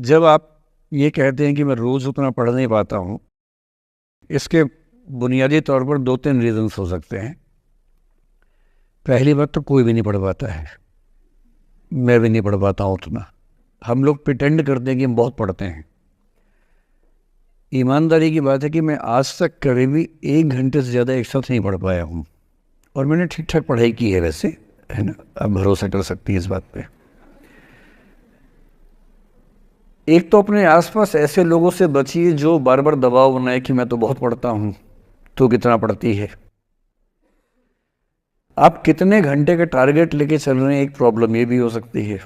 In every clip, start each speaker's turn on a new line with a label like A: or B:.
A: जब आप ये कहते हैं कि मैं रोज़ उतना पढ़ नहीं पाता हूँ, इसके बुनियादी तौर पर 2-3 रीज़न्स हो सकते हैं। पहली बात तो कोई भी नहीं पढ़ पाता है, मैं भी नहीं पढ़ पाता हूँ उतना। हम लोग प्रिटेंड करते हैं कि हम बहुत पढ़ते हैं। ईमानदारी की बात है कि मैं आज तक कभी भी 1 घंटे से ज़्यादा एक साथ नहीं पढ़ पाया हूँ, और मैंने ठीक ठाक पढ़ाई की है वैसे, है ना, आप भरोसा कर सकती हैं इस बात पे। एक तो अपने आसपास ऐसे लोगों से बचिए जो बार बार दबाव बनाए कि मैं तो बहुत पढ़ता हूँ, तू कितना पढ़ती है। आप कितने घंटे का टारगेट लेके चल रहे हैं, एक प्रॉब्लम ये भी हो सकती है।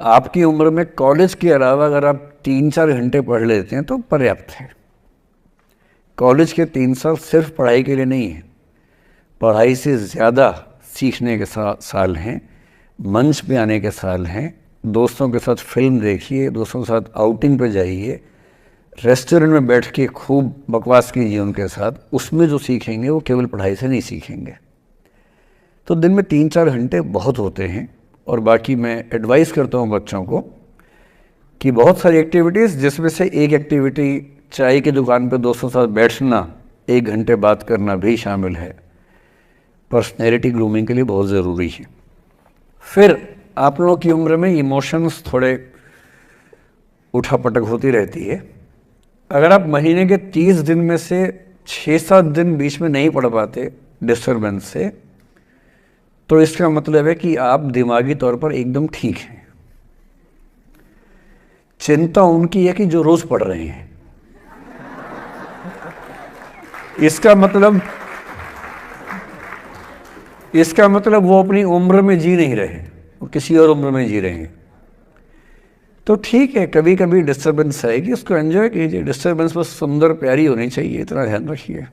A: आपकी उम्र में कॉलेज के अलावा अगर आप 3-4 घंटे पढ़ लेते हैं तो पर्याप्त है। कॉलेज के 3 साल सिर्फ पढ़ाई के लिए नहीं है, पढ़ाई से ज़्यादा सीखने के साल हैं, मंच पे आने के साल हैं। दोस्तों के साथ फिल्म देखिए, दोस्तों के साथ आउटिंग पे जाइए, रेस्टोरेंट में बैठ के खूब बकवास कीजिए उनके साथ। उसमें जो सीखेंगे वो केवल पढ़ाई से नहीं सीखेंगे। तो दिन में 3-4 घंटे बहुत होते हैं। और बाकी मैं एडवाइस करता हूँ बच्चों को कि बहुत सारी एक्टिविटीज़, जिसमें से एक एक्टिविटी चाय की दुकान पे दोस्तों के साथ बैठना, 1 घंटे बात करना भी शामिल है। पर्सनैलिटी ग्रूमिंग के लिए बहुत ज़रूरी है। फिर आप लोगों की उम्र में इमोशंस थोड़े उठापटक होती रहती है। अगर आप महीने के 30 दिन में से 6-7 दिन बीच में नहीं पढ़ पाते डिस्टर्बेंस से, तो इसका मतलब है कि आप दिमागी तौर पर एकदम ठीक हैं। चिंता उनकी है कि जो रोज पढ़ रहे हैं। इसका मतलब वो अपनी उम्र में जी नहीं रहे, वो किसी और उम्र में जी रहे हैं। तो ठीक है, कभी कभी डिस्टर्बेंस आएगी, उसको एंजॉय कीजिए। डिस्टर्बेंस बस सुंदर प्यारी होनी चाहिए, इतना ध्यान रखिए,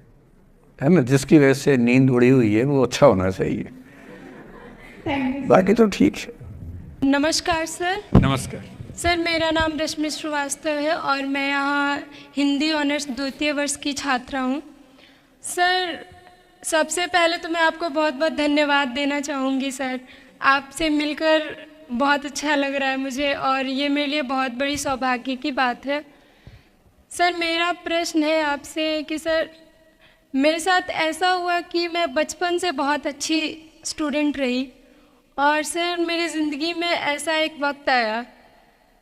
A: है ना। जिसकी वजह से नींद उड़ी हुई है वो अच्छा होना चाहिए, बाकी तो ठीक है।
B: नमस्कार सर।
A: नमस्कार
B: सर, मेरा नाम रश्मि श्रीवास्तव है और मैं यहाँ हिंदी ऑनर्स 2य वर्ष की छात्रा हूँ। सर, सबसे पहले तो मैं आपको बहुत बहुत धन्यवाद देना चाहूँगी सर। आपसे मिलकर बहुत अच्छा लग रहा है मुझे और ये मेरे लिए बहुत बड़ी सौभाग्य की बात है। सर, मेरा प्रश्न है आपसे कि सर, मेरे साथ ऐसा हुआ कि मैं बचपन से बहुत अच्छी स्टूडेंट रही, और सर मेरी ज़िंदगी में ऐसा एक वक्त आया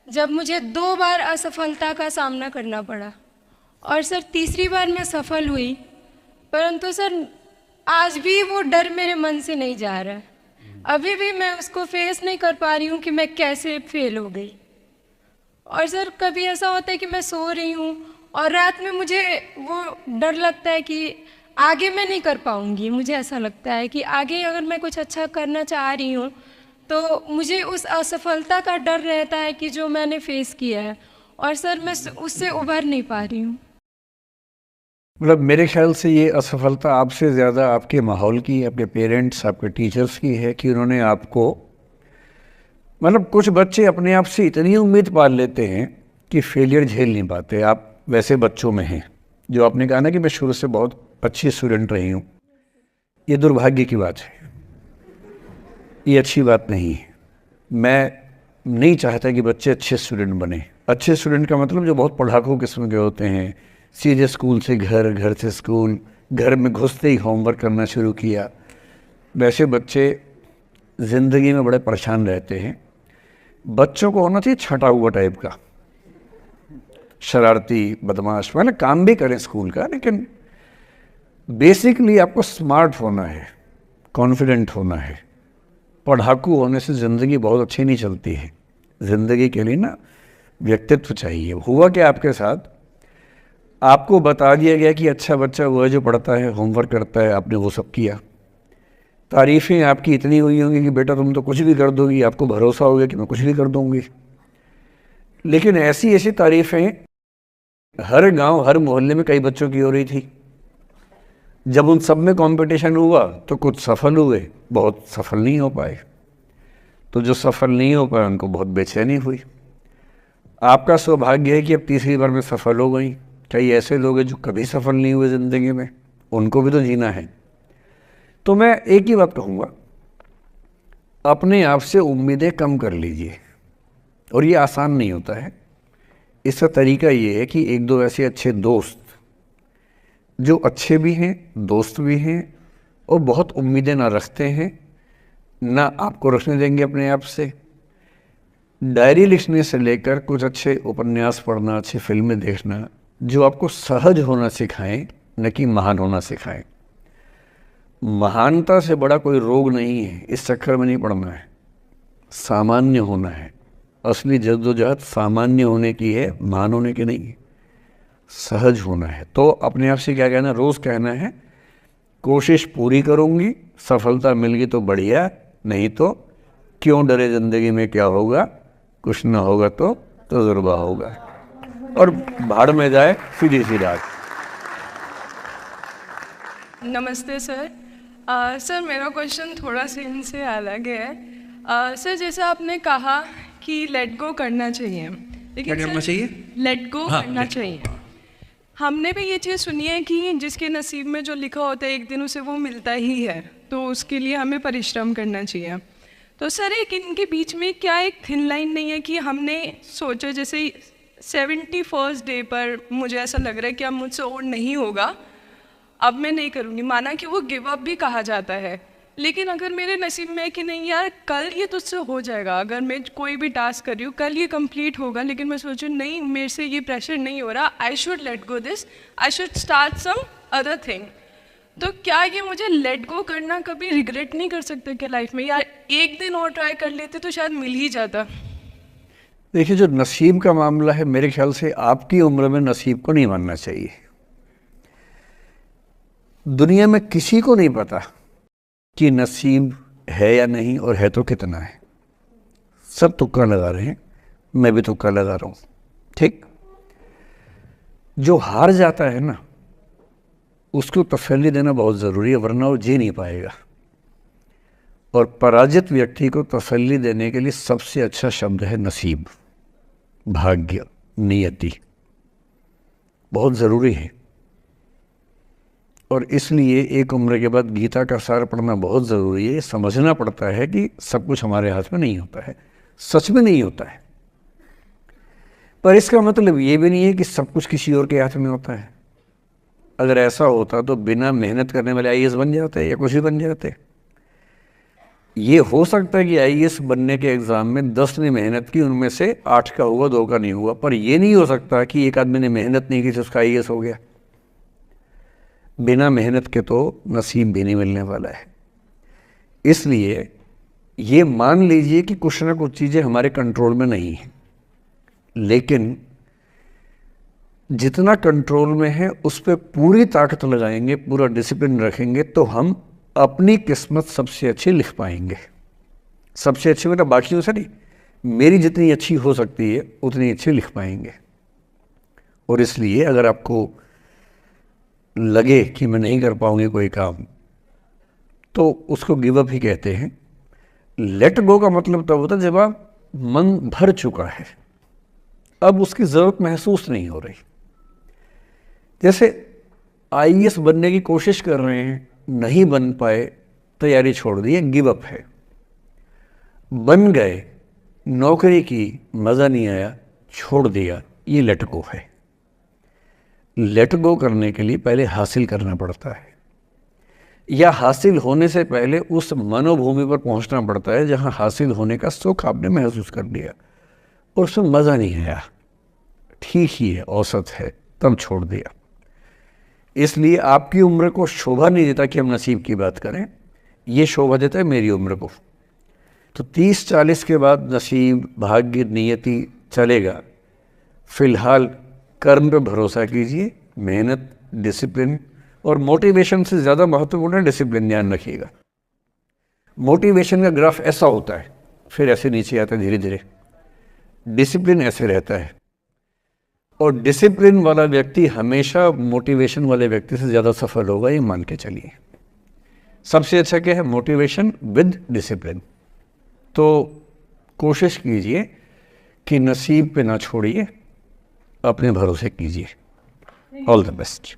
B: जब मुझे 2 बार असफलता का सामना करना पड़ा, और सर तीसरी बार मैं सफल हुई, परंतु सर आज भी वो डर मेरे मन से नहीं जा रहा है। अभी भी मैं उसको फेस नहीं कर पा रही हूँ कि मैं कैसे फेल हो गई। और सर कभी ऐसा होता है कि मैं सो रही हूँ और रात में मुझे वो डर लगता है कि आगे मैं नहीं कर पाऊँगी। मुझे ऐसा लगता है कि आगे अगर मैं कुछ अच्छा करना चाह रही हूँ तो मुझे उस असफलता का डर रहता है कि जो मैंने फेस किया है, और सर मैं उससे उभर नहीं पा रही हूँ।
A: मतलब मेरे ख्याल से ये असफलता आपसे ज़्यादा आपके माहौल की, आपके पेरेंट्स, आपके टीचर्स की है कि उन्होंने आपको, मतलब कुछ बच्चे अपने आप से इतनी उम्मीद पाल लेते हैं कि फेलियर झेल नहीं पाते। आप वैसे बच्चों में हैं। जो आपने कहा ना कि मैं शुरू से बहुत अच्छी स्टूडेंट रही हूँ, ये दुर्भाग्य की बात है, ये अच्छी बात नहीं है। मैं नहीं चाहता कि बच्चे अच्छे स्टूडेंट बने। अच्छे स्टूडेंट का मतलब जो बहुत पढ़ाकू किस्म के होते हैं, सीधे स्कूल से घर, घर से स्कूल, घर में घुसते ही होमवर्क करना शुरू किया, वैसे बच्चे ज़िंदगी में बड़े परेशान रहते हैं। बच्चों को होना चाहिए छटा हुआ टाइप का, शरारती, बदमाश, मतलब काम भी करें स्कूल का, लेकिन बेसिकली आपको स्मार्ट होना है, कॉन्फिडेंट होना है। पढ़ाकू होने से ज़िंदगी बहुत अच्छी नहीं चलती है। ज़िंदगी के लिए ना व्यक्तित्व चाहिए। हुआ क्या आपके साथ, आपको बता दिया गया कि अच्छा बच्चा वो है जो पढ़ता है, होमवर्क करता है, आपने वो सब किया। तारीफ़ें आपकी इतनी हुई होंगी कि बेटा तुम तो कुछ भी कर दोगी, आपको भरोसा हो गया कि मैं कुछ भी कर दूंगी। लेकिन ऐसी ऐसी तारीफ़ें हर गांव, हर मोहल्ले में कई बच्चों की हो रही थी। जब उन सब में कंपटीशन हुआ तो कुछ सफल हुए, बहुत सफल नहीं हो पाए। तो जो सफल नहीं हो पाए उनको बहुत बेचैनी हुई। आपका सौभाग्य है कि अब तीसरी बार में सफल हो गई। कई ऐसे लोग हैं जो कभी सफल नहीं हुए ज़िंदगी में, उनको भी तो जीना है। तो मैं एक ही बात कहूँगा, अपने आप से उम्मीदें कम कर लीजिए। और ये आसान नहीं होता है। इसका तरीका ये है कि एक दो ऐसे अच्छे दोस्त जो अच्छे भी हैं, दोस्त भी हैं और बहुत उम्मीदें ना रखते हैं, ना आपको रखने देंगे अपने आप से, डायरी लिखने से लेकर कुछ अच्छे उपन्यास पढ़ना, अच्छी फिल्में देखना, जो आपको सहज होना सिखाएं, न कि महान होना सिखाएं। महानता से बड़ा कोई रोग नहीं है, इस चक्कर में नहीं पड़ना है। सामान्य होना है। असली जद्दोजहद सामान्य होने की है, महान होने की नहीं है। सहज होना है। तो अपने आप से क्या कहना, रोज़ कहना है कोशिश पूरी करूँगी, सफलता मिल गई तो बढ़िया, नहीं तो क्यों डरे, ज़िंदगी में क्या होगा, कुछ ना होगा तो तजुर्बा होगा, और भाड़ में जाए सीधी सी रात।
C: नमस्ते सर। सर मेरा क्वेश्चन थोड़ा सा इनसे अलग है। सर जैसे आपने कहा कि लेट गो करना चाहिए, लेकिन
A: क्या करना चाहिए?
C: लेट गो करना चाहिए। हमने भी ये चीज़ सुनी है कि जिसके नसीब में जो लिखा होता है एक दिन उसे वो मिलता ही है, तो उसके लिए हमें परिश्रम करना चाहिए। तो सर एक इनके बीच में क्या एक थिन लाइन नहीं है कि हमने सोचा जैसे 71st डे पर मुझे ऐसा लग रहा है कि अब मुझसे और नहीं होगा, अब मैं नहीं करूँगी, माना कि वो गिव अप भी कहा जाता है, लेकिन अगर मेरे नसीब में है कि नहीं यार कल ये तुझसे हो जाएगा, अगर मैं कोई भी टास्क कर रही हूँ कल ये कंप्लीट होगा, लेकिन मैं सोचूँ नहीं मेरे से ये प्रेशर नहीं हो रहा, I should let go this, I should start some other thing, तो क्या ये मुझे लेट गो करना कभी रिग्रेट नहीं कर सकते क्या लाइफ में, यार एक दिन और ट्राई कर लेते तो शायद मिल ही जाता।
A: देखिए, जो नसीब का मामला है, मेरे ख्याल से आपकी उम्र में नसीब को नहीं मानना चाहिए। दुनिया में किसी को नहीं पता कि नसीब है या नहीं, और है तो कितना है। सब तुक्का लगा रहे हैं, मैं भी तुक्का लगा रहा हूँ, ठीक। जो हार जाता है ना, उसको तसल्ली देना बहुत ज़रूरी है, वरना वो जी नहीं पाएगा। और पराजित व्यक्ति को तसल्ली देने के लिए सबसे अच्छा शब्द है नसीब, भाग्य, नियति, बहुत ज़रूरी है। और इसलिए एक उम्र के बाद गीता का सार पढ़ना बहुत ज़रूरी है। समझना पड़ता है कि सब कुछ हमारे हाथ में नहीं होता है, सच में नहीं होता है, पर इसका मतलब ये भी नहीं है कि सब कुछ किसी और के हाथ में होता है। अगर ऐसा होता तो बिना मेहनत करने वाले आईएएस बन जाते या कुछ भी बन जाते। ये हो सकता है कि आईएएस बनने के एग्ज़ाम में 10 ने मेहनत की, उनमें से 8 का हुआ, 2 का नहीं हुआ, पर ये नहीं हो सकता कि एक आदमी ने मेहनत नहीं की तो उसका आईएएस हो गया। बिना मेहनत के तो नसीब भी नहीं मिलने वाला है। इसलिए ये मान लीजिए कि कुछ ना कुछ चीज़ें हमारे कंट्रोल में नहीं हैं, लेकिन जितना कंट्रोल में है उस पर पूरी ताकत लगाएंगे, पूरा डिसिप्लिन रखेंगे, तो हम अपनी किस्मत सबसे अच्छी लिख पाएंगे। सबसे अच्छी मतलब बाकियों से नहीं, मेरी जितनी अच्छी हो सकती है उतनी अच्छी लिख पाएंगे। और इसलिए अगर आपको लगे कि मैं नहीं कर पाऊंगी कोई काम, तो उसको गिव अप ही कहते हैं। लेट गो का मतलब तब होता है जब आप मन भर चुका है, अब उसकी ज़रूरत महसूस नहीं हो रही। जैसे आईएएस बनने की कोशिश कर रहे हैं, नहीं बन पाए, तैयारी छोड़ दी, गिव अप है। बन गए, नौकरी की, मज़ा नहीं आया, छोड़ दिया, ये लेट गो है। लेट गो करने के लिए पहले हासिल करना पड़ता है, या हासिल होने से पहले उस मनोभूमि पर पहुंचना पड़ता है जहां हासिल होने का सुख आपने महसूस कर लिया और उसमें मज़ा नहीं आया, ठीक ही है, औसत है, तब छोड़ दिया। इसलिए आपकी उम्र को शोभा नहीं देता कि हम नसीब की बात करें, ये शोभा देता है मेरी उम्र को। तो 30-40 के बाद नसीब, भाग्य, नियति चलेगा। फिलहाल कर्म पे भरोसा कीजिए, मेहनत, डिसिप्लिन, और मोटिवेशन से ज़्यादा महत्वपूर्ण है डिसिप्लिन, ध्यान रखिएगा। मोटिवेशन का ग्राफ ऐसा होता है, फिर ऐसे नीचे आता है धीरे धीरे। डिसिप्लिन ऐसे रहता है, और डिसिप्लिन वाला व्यक्ति हमेशा मोटिवेशन वाले व्यक्ति से ज़्यादा सफल होगा, ये मान के चलिए। सबसे अच्छा क्या है? Motivation with discipline. तो कोशिश कीजिए कि नसीब पे ना छोड़िए, अपने भरोसे कीजिए। All the best.